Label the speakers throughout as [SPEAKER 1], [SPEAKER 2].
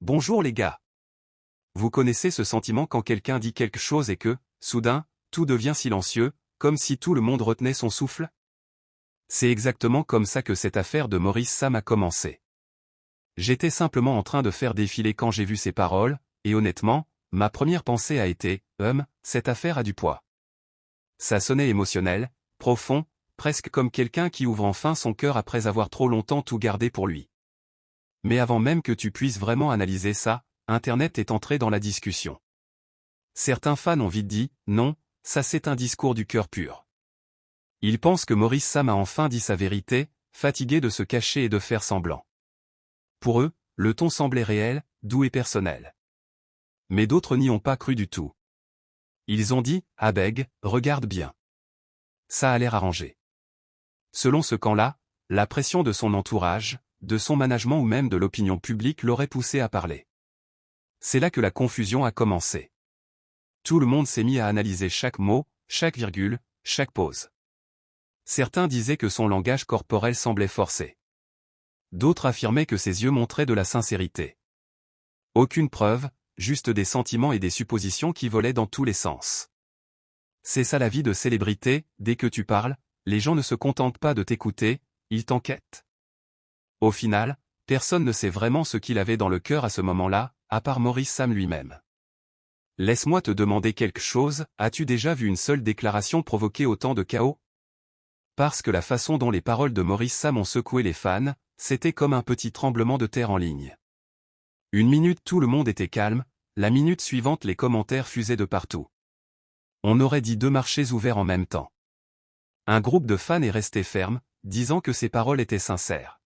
[SPEAKER 1] Bonjour les gars. Vous connaissez ce sentiment quand quelqu'un dit quelque chose et que, soudain, tout devient silencieux, comme si tout le monde retenait son souffle? C'est exactement comme ça que cette affaire de Maurice Sam a commencé. J'étais simplement en train de faire défiler quand j'ai vu ces paroles, et honnêtement, ma première pensée a été, cette affaire a du poids. Ça sonnait émotionnel, profond, presque comme quelqu'un qui ouvre enfin son cœur après avoir trop longtemps tout gardé pour lui. Mais avant même que tu puisses vraiment analyser ça, Internet est entré dans la discussion. Certains fans ont vite dit, non, ça c'est un discours du cœur pur. Ils pensent que Maurice Sam a enfin dit sa vérité, fatigué de se cacher et de faire semblant. Pour eux, le ton semblait réel, doux et personnel. Mais d'autres n'y ont pas cru du tout. Ils ont dit, Abeg, regarde bien. Ça a l'air arrangé. Selon ce camp-là, la pression de son entourage, de son management ou même de l'opinion publique l'aurait poussé à parler. C'est là que la confusion a commencé. Tout le monde s'est mis à analyser chaque mot, chaque virgule, chaque pause. Certains disaient que son langage corporel semblait forcé. D'autres affirmaient que ses yeux montraient de la sincérité. Aucune preuve, juste des sentiments et des suppositions qui volaient dans tous les sens. C'est ça la vie de célébrité, dès que tu parles, les gens ne se contentent pas de t'écouter, ils t'enquêtent. Au final, personne ne sait vraiment ce qu'il avait dans le cœur à ce moment-là, à part Maurice Sam lui-même. Laisse-moi te demander quelque chose, as-tu déjà vu une seule déclaration provoquer autant de chaos? Parce que la façon dont les paroles de Maurice Sam ont secoué les fans, c'était comme un petit tremblement de terre en ligne. Une minute tout le monde était calme, la minute suivante les commentaires fusaient de partout. On aurait dit deux marchés ouverts en même temps. Un groupe de fans est resté ferme, disant que ses paroles étaient sincères.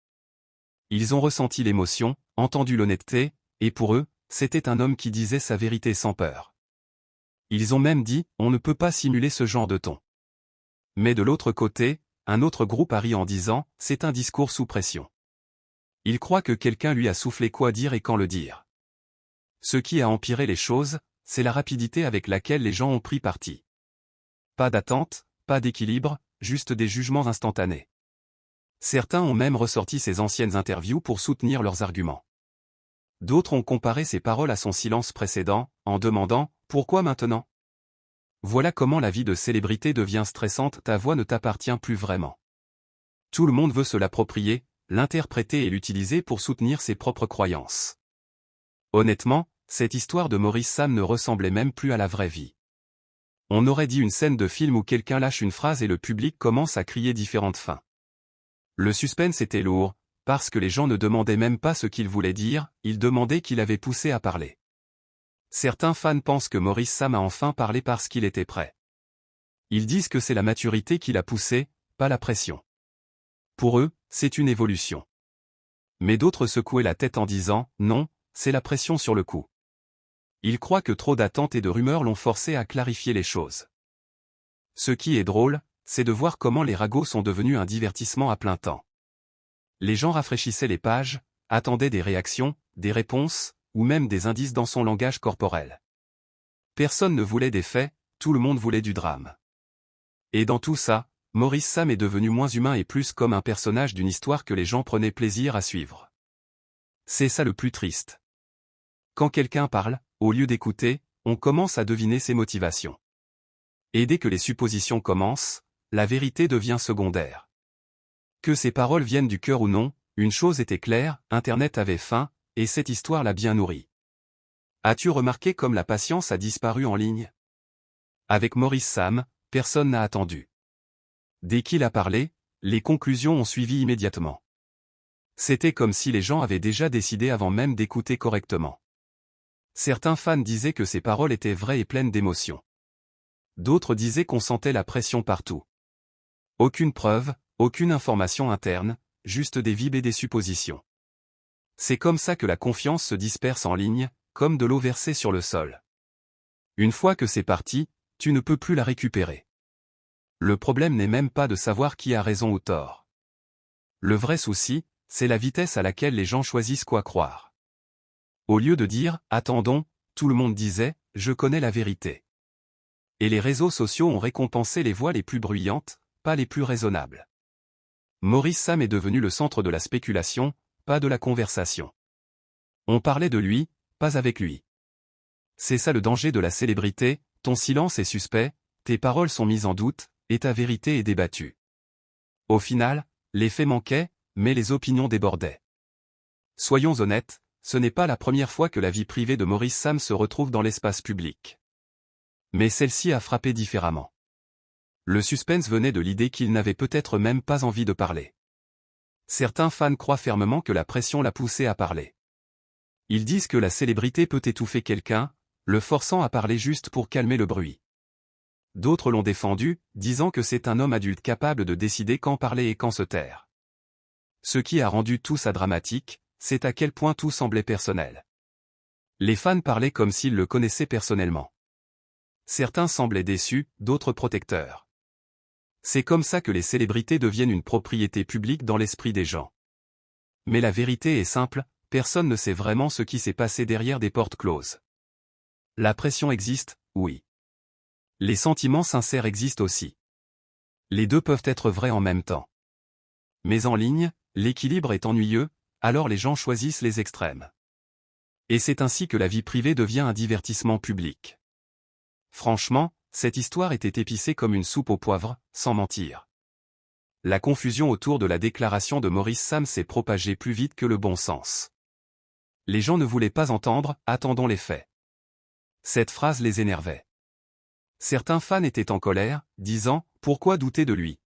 [SPEAKER 1] Ils ont ressenti l'émotion, entendu l'honnêteté, et pour eux, c'était un homme qui disait sa vérité sans peur. Ils ont même dit, on ne peut pas simuler ce genre de ton. Mais de l'autre côté, un autre groupe a ri en disant, c'est un discours sous pression. Il croit que quelqu'un lui a soufflé quoi dire et quand le dire. Ce qui a empiré les choses, c'est la rapidité avec laquelle les gens ont pris parti. Pas d'attente, pas d'équilibre, juste des jugements instantanés. Certains ont même ressorti ses anciennes interviews pour soutenir leurs arguments. D'autres ont comparé ses paroles à son silence précédent, en demandant « Pourquoi maintenant ?» Voilà comment la vie de célébrité devient stressante, ta voix ne t'appartient plus vraiment. Tout le monde veut se l'approprier, l'interpréter et l'utiliser pour soutenir ses propres croyances. Honnêtement, cette histoire de Maurice Sam ne ressemblait même plus à la vraie vie. On aurait dit une scène de film où quelqu'un lâche une phrase et le public commence à crier différentes fins. Le suspense était lourd, parce que les gens ne demandaient même pas ce qu'il voulait dire, ils demandaient qu'il avait poussé à parler. Certains fans pensent que Maurice Sam a enfin parlé parce qu'il était prêt. Ils disent que c'est la maturité qui l'a poussé, pas la pression. Pour eux, c'est une évolution. Mais d'autres secouaient la tête en disant « Non, c'est la pression sur le coup ». Ils croient que trop d'attentes et de rumeurs l'ont forcé à clarifier les choses. Ce qui est drôle, c'est de voir comment les ragots sont devenus un divertissement à plein temps. Les gens rafraîchissaient les pages, attendaient des réactions, des réponses, ou même des indices dans son langage corporel. Personne ne voulait des faits, tout le monde voulait du drame. Et dans tout ça, Maurice Sam est devenu moins humain et plus comme un personnage d'une histoire que les gens prenaient plaisir à suivre. C'est ça le plus triste. Quand quelqu'un parle, au lieu d'écouter, on commence à deviner ses motivations. Et dès que les suppositions commencent, la vérité devient secondaire. Que ces paroles viennent du cœur ou non, une chose était claire, Internet avait faim, et cette histoire l'a bien nourrie. As-tu remarqué comme la patience a disparu en ligne? Avec Maurice Sam, personne n'a attendu. Dès qu'il a parlé, les conclusions ont suivi immédiatement. C'était comme si les gens avaient déjà décidé avant même d'écouter correctement. Certains fans disaient que ses paroles étaient vraies et pleines d'émotion. D'autres disaient qu'on sentait la pression partout. Aucune preuve, aucune information interne, juste des vibes et des suppositions. C'est comme ça que la confiance se disperse en ligne, comme de l'eau versée sur le sol. Une fois que c'est parti, tu ne peux plus la récupérer. Le problème n'est même pas de savoir qui a raison ou tort. Le vrai souci, c'est la vitesse à laquelle les gens choisissent quoi croire. Au lieu de dire « Attendons », tout le monde disait « Je connais la vérité ». Et les réseaux sociaux ont récompensé les voix les plus bruyantes, pas les plus raisonnables. Maurice Sam est devenu le centre de la spéculation, pas de la conversation. On parlait de lui, pas avec lui. C'est ça le danger de la célébrité, ton silence est suspect, tes paroles sont mises en doute, et ta vérité est débattue. Au final, les faits manquaient, mais les opinions débordaient. Soyons honnêtes, ce n'est pas la première fois que la vie privée de Maurice Sam se retrouve dans l'espace public. Mais celle-ci a frappé différemment. Le suspense venait de l'idée qu'il n'avait peut-être même pas envie de parler. Certains fans croient fermement que la pression l'a poussé à parler. Ils disent que la célébrité peut étouffer quelqu'un, le forçant à parler juste pour calmer le bruit. D'autres l'ont défendu, disant que c'est un homme adulte capable de décider quand parler et quand se taire. Ce qui a rendu tout ça dramatique, c'est à quel point tout semblait personnel. Les fans parlaient comme s'ils le connaissaient personnellement. Certains semblaient déçus, d'autres protecteurs. C'est comme ça que les célébrités deviennent une propriété publique dans l'esprit des gens. Mais la vérité est simple, personne ne sait vraiment ce qui s'est passé derrière des portes closes. La pression existe, oui. Les sentiments sincères existent aussi. Les deux peuvent être vrais en même temps. Mais en ligne, l'équilibre est ennuyeux, alors les gens choisissent les extrêmes. Et c'est ainsi que la vie privée devient un divertissement public. Franchement, cette histoire était épicée comme une soupe au poivre, sans mentir. La confusion autour de la déclaration de Maurice Sam s'est propagée plus vite que le bon sens. Les gens ne voulaient pas entendre « attendons les faits ». Cette phrase les énervait. Certains fans étaient en colère, disant « pourquoi douter de lui ?»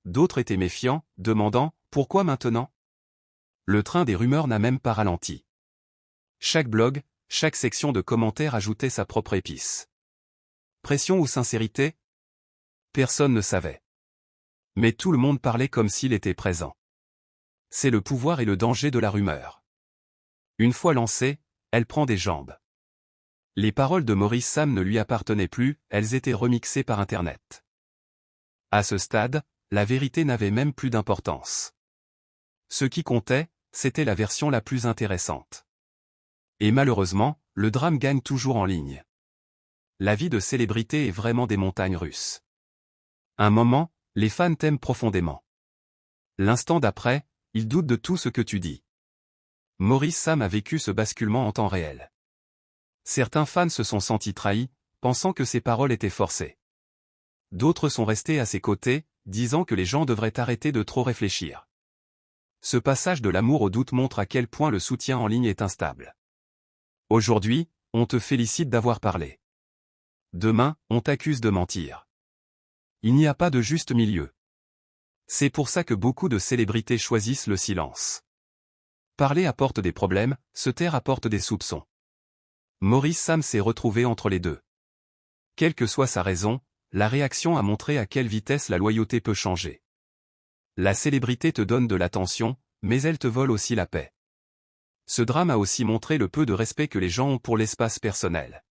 [SPEAKER 1] D'autres étaient méfiants, demandant « pourquoi maintenant ?» Le train des rumeurs n'a même pas ralenti. Chaque blog, chaque section de commentaires ajoutait sa propre épice. Pression ou sincérité? Personne ne savait. Mais tout le monde parlait comme s'il était présent. C'est le pouvoir et le danger de la rumeur. Une fois lancée, elle prend des jambes. Les paroles de Maurice Sam ne lui appartenaient plus, elles étaient remixées par Internet. À ce stade, la vérité n'avait même plus d'importance. Ce qui comptait, c'était la version la plus intéressante. Et malheureusement, le drame gagne toujours en ligne. La vie de célébrité est vraiment des montagnes russes. Un moment, les fans t'aiment profondément. L'instant d'après, ils doutent de tout ce que tu dis. Maurice Sam a vécu ce basculement en temps réel. Certains fans se sont sentis trahis, pensant que ses paroles étaient forcées. D'autres sont restés à ses côtés, disant que les gens devraient arrêter de trop réfléchir. Ce passage de l'amour au doute montre à quel point le soutien en ligne est instable. Aujourd'hui, on te félicite d'avoir parlé. Demain, on t'accuse de mentir. Il n'y a pas de juste milieu. C'est pour ça que beaucoup de célébrités choisissent le silence. Parler apporte des problèmes, se taire apporte des soupçons. Maurice Sam s'est retrouvé entre les deux. Quelle que soit sa raison, la réaction a montré à quelle vitesse la loyauté peut changer. La célébrité te donne de l'attention, mais elle te vole aussi la paix. Ce drame a aussi montré le peu de respect que les gens ont pour l'espace personnel.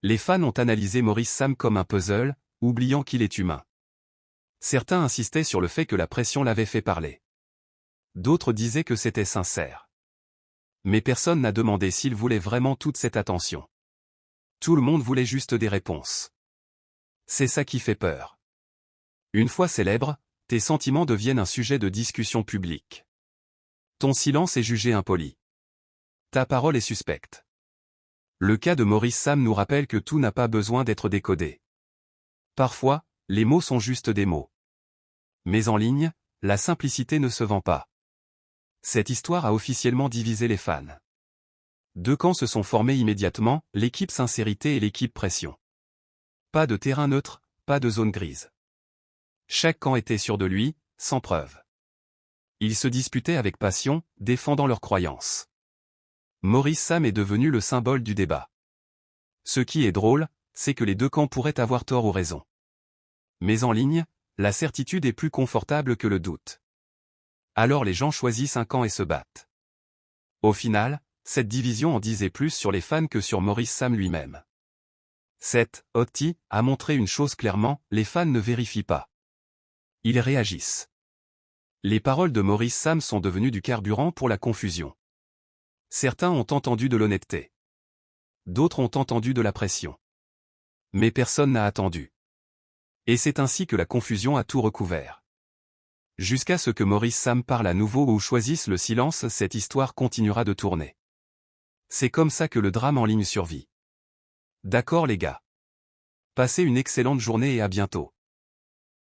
[SPEAKER 1] Les fans ont analysé Maurice Sam comme un puzzle, oubliant qu'il est humain. Certains insistaient sur le fait que la pression l'avait fait parler. D'autres disaient que c'était sincère. Mais personne n'a demandé s'il voulait vraiment toute cette attention. Tout le monde voulait juste des réponses. C'est ça qui fait peur. Une fois célèbre, tes sentiments deviennent un sujet de discussion publique. Ton silence est jugé impoli. Ta parole est suspecte. Le cas de Maurice Sam nous rappelle que tout n'a pas besoin d'être décodé. Parfois, les mots sont juste des mots. Mais en ligne, la simplicité ne se vend pas. Cette histoire a officiellement divisé les fans. Deux camps se sont formés immédiatement, l'équipe sincérité et l'équipe pression. Pas de terrain neutre, pas de zone grise. Chaque camp était sûr de lui, sans preuve. Ils se disputaient avec passion, défendant leurs croyances. Maurice Sam est devenu le symbole du débat. Ce qui est drôle, c'est que les deux camps pourraient avoir tort ou raison. Mais en ligne, la certitude est plus confortable que le doute. Alors les gens choisissent un camp et se battent. Au final, cette division en disait plus sur les fans que sur Maurice Sam lui-même. Cette Hottie a montré une chose clairement, les fans ne vérifient pas. Ils réagissent. Les paroles de Maurice Sam sont devenues du carburant pour la confusion. Certains ont entendu de l'honnêteté. D'autres ont entendu de la pression. Mais personne n'a attendu. Et c'est ainsi que la confusion a tout recouvert. Jusqu'à ce que Maurice Sam parle à nouveau ou choisisse le silence, cette histoire continuera de tourner. C'est comme ça que le drame en ligne survit. D'accord les gars. Passez une excellente journée et à bientôt.